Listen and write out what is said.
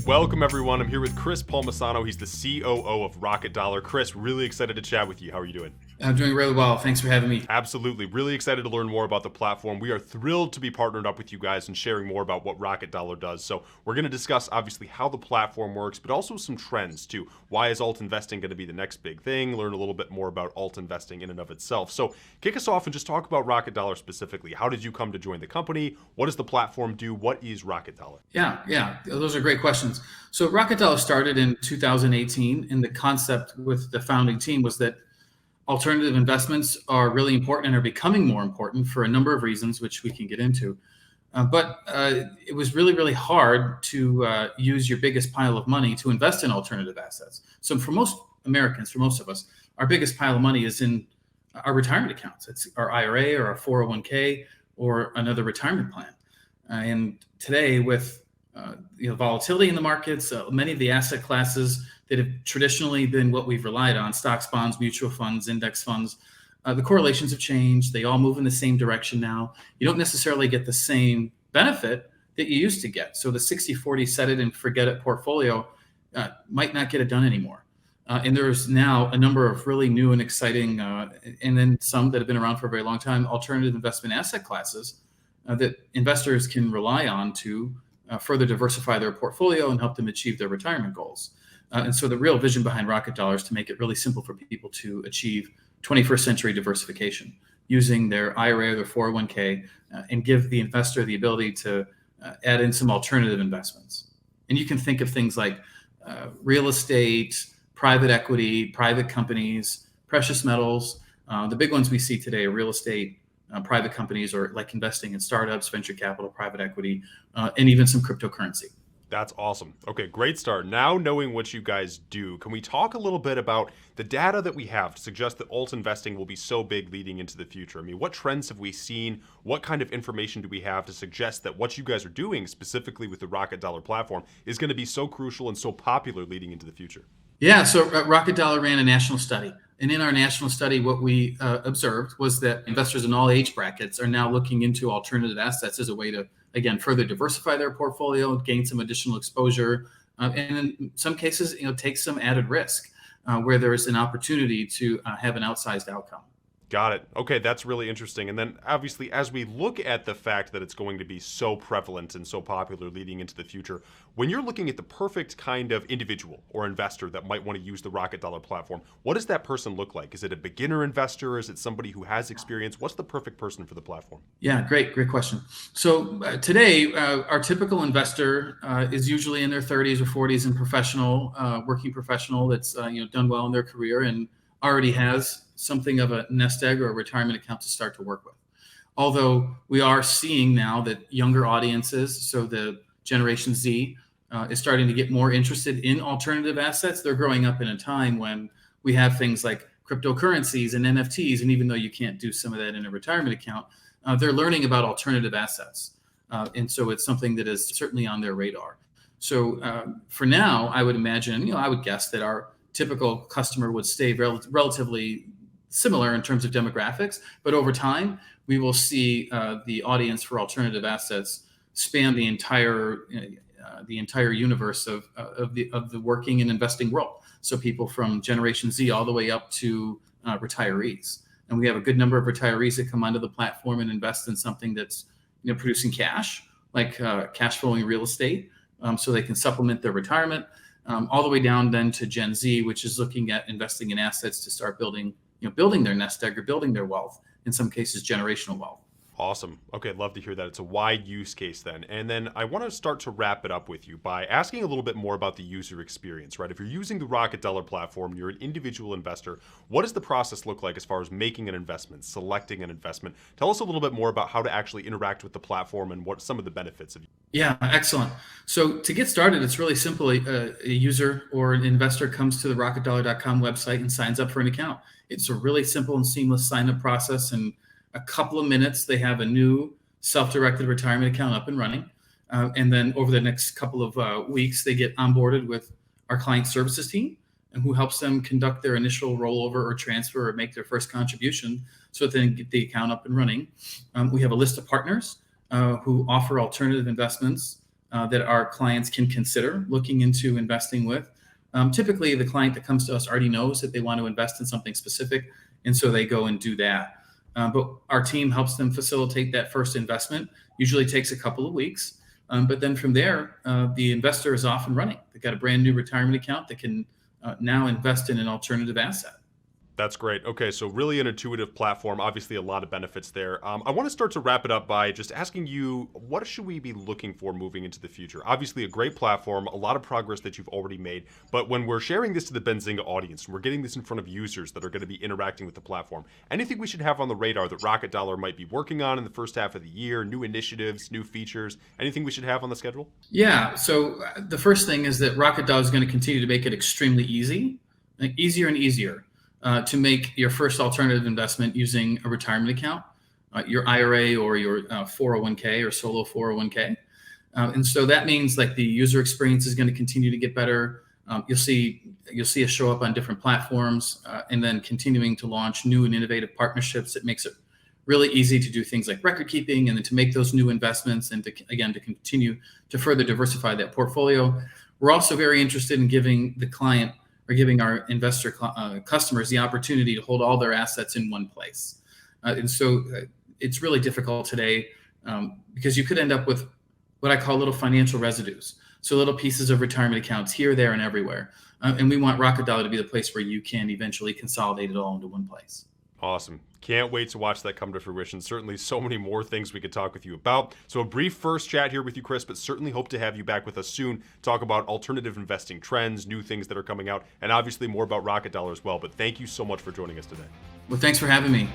Welcome, everyone. I'm here with Chris Palmisano. He's the COO of Rocket Dollar. Chris, really excited to chat with you. How are you doing? I'm doing really well. Thanks for having me. Absolutely. Really excited to learn more about the platform. We are thrilled to be partnered up with you guys and sharing more about what Rocket Dollar does. So we're going to discuss, obviously, how the platform works, but also some trends, too. Why is alt investing going to be the next big thing? Learn a little bit more about alt investing in and of itself. So kick us off and just talk about Rocket Dollar specifically. How did you come to join the company? What does the platform do? What is Rocket Dollar? Yeah. Those are great questions. So Rocket Dollar started in 2018, and the concept with the founding team was that alternative investments are really important and are becoming more important for a number of reasons, which we can get into. But it was really, really hard to use your biggest pile of money to invest in alternative assets. So for most Americans, for most of us, our biggest pile of money is in our retirement accounts. It's our IRA or our 401k or another retirement plan. And today, with volatility in the markets, many of the asset classes that have traditionally been what we've relied on, stocks, bonds, mutual funds, index funds, the correlations have changed. They all move in the same direction now. You don't necessarily get the same benefit that you used to get. So the 60-40 set it and forget it portfolio might not get it done anymore. And there's now a number of really new and exciting, and then some that have been around for a very long time, alternative investment asset classes that investors can rely on to further diversify their portfolio and help them achieve their retirement goals. And so the real vision behind Rocket Dollar is to make it really simple for people to achieve 21st century diversification using their IRA or their 401k and give the investor the ability to add in some alternative investments. And you can think of things like real estate, private equity, private companies, precious metals. The big ones we see today are real estate, private companies, or like investing in startups, venture capital, private equity, and even some cryptocurrency. That's awesome. Okay, great start. Now knowing what you guys do, can we talk a little bit about the data that we have to suggest that alt investing will be so big leading into the future? I mean, what trends have we seen? What kind of information do we have to suggest that what you guys are doing, specifically with the Rocket Dollar platform, is going to be so crucial and so popular leading into the future? Yeah, so Rocket Dollar ran a national study. And in our national study, what we observed was that investors in all age brackets are now looking into alternative assets as a way to, again, further diversify their portfolio, gain some additional exposure, and in some cases, take some added risk where there is an opportunity to have an outsized outcome. Got it. Okay, that's really interesting. And then obviously, as we look at the fact that it's going to be so prevalent and so popular leading into the future, when you're looking at the perfect kind of individual or investor that might want to use the Rocket Dollar platform, what does that person look like? Is it a beginner investor? Is it somebody who has experience? What's the perfect person for the platform? Yeah, great question. So today, our typical investor is usually in their 30s or 40s and professional, working professional that's done well in their career and already has something of a nest egg or a retirement account to start to work with. Although we are seeing now that younger audiences, so the Generation Z, is starting to get more interested in alternative assets. They're growing up in a time when we have things like cryptocurrencies and NFTs, and even though you can't do some of that in a retirement account, they're learning about alternative assets. And so it's something that is certainly on their radar. So for now, I would imagine, I would guess that our typical customer would stay relatively similar in terms of demographics, but over time we will see the audience for alternative assets span the entire universe of the working and investing world. So people from Generation Z all the way up to retirees, and we have a good number of retirees that come onto the platform and invest in something that's producing cash, like cash flowing real estate, so they can supplement their retirement. All the way down then to Gen Z, which is looking at investing in assets to start building their nest egg or building their wealth, in some cases generational wealth. Awesome. Okay, love to hear that. It's a wide use case then. And then I want to start to wrap it up with you by asking a little bit more about the user experience, right? If you're using the Rocket Dollar platform, you're an individual investor, what does the process look like as far as making an investment, selecting an investment? Tell us a little bit more about how to actually interact with the platform and what some of the benefits of it. Yeah, excellent. So to get started, it's really simple. A user or an investor comes to the rocketdollar.com website and signs up for an account. It's a really simple and seamless sign-up process. And a couple of minutes, they have a new self-directed retirement account up and running. And then over the next couple of weeks, they get onboarded with our client services team, and who helps them conduct their initial rollover or transfer or make their first contribution so that they can get the account up and running. We have a list of partners who offer alternative investments that our clients can consider looking into investing with. Typically, the client that comes to us already knows that they want to invest in something specific, and so they go and do that. But our team helps them facilitate that first investment. Usually takes a couple of weeks, but then from there, the investor is off and running. They've got a brand new retirement account that can now invest in an alternative asset. That's great. Okay, so really an intuitive platform. Obviously, a lot of benefits there. I want to start to wrap it up by just asking you, what should we be looking for moving into the future? Obviously, a great platform, a lot of progress that you've already made. But when we're sharing this to the Benzinga audience, and we're getting this in front of users that are going to be interacting with the platform, anything we should have on the radar that Rocket Dollar might be working on in the first half of the year, new initiatives, new features, anything we should have on the schedule? Yeah. So the first thing is that Rocket Dollar is going to continue to make it extremely easy, easier and easier. To make your first alternative investment using a retirement account, your IRA or your 401k or solo 401k. And so that means like the user experience is going to continue to get better. You'll see us show up on different platforms and then continuing to launch new and innovative partnerships. It makes it really easy to do things like record keeping and then to make those new investments and to continue to further diversify that portfolio. We're also very interested in giving the client or giving our investor customers the opportunity to hold all their assets in one place. And so it's really difficult today because you could end up with what I call little financial residues. So little pieces of retirement accounts here, there, and everywhere. And we want Rocket Dollar to be the place where you can eventually consolidate it all into one place. Awesome. Can't wait to watch that come to fruition. Certainly so many more things we could talk with you about. So a brief first chat here with you, Chris, but certainly hope to have you back with us soon. Talk about alternative investing trends, new things that are coming out, and obviously more about Rocket Dollar as well. But thank you so much for joining us today. Well, thanks for having me.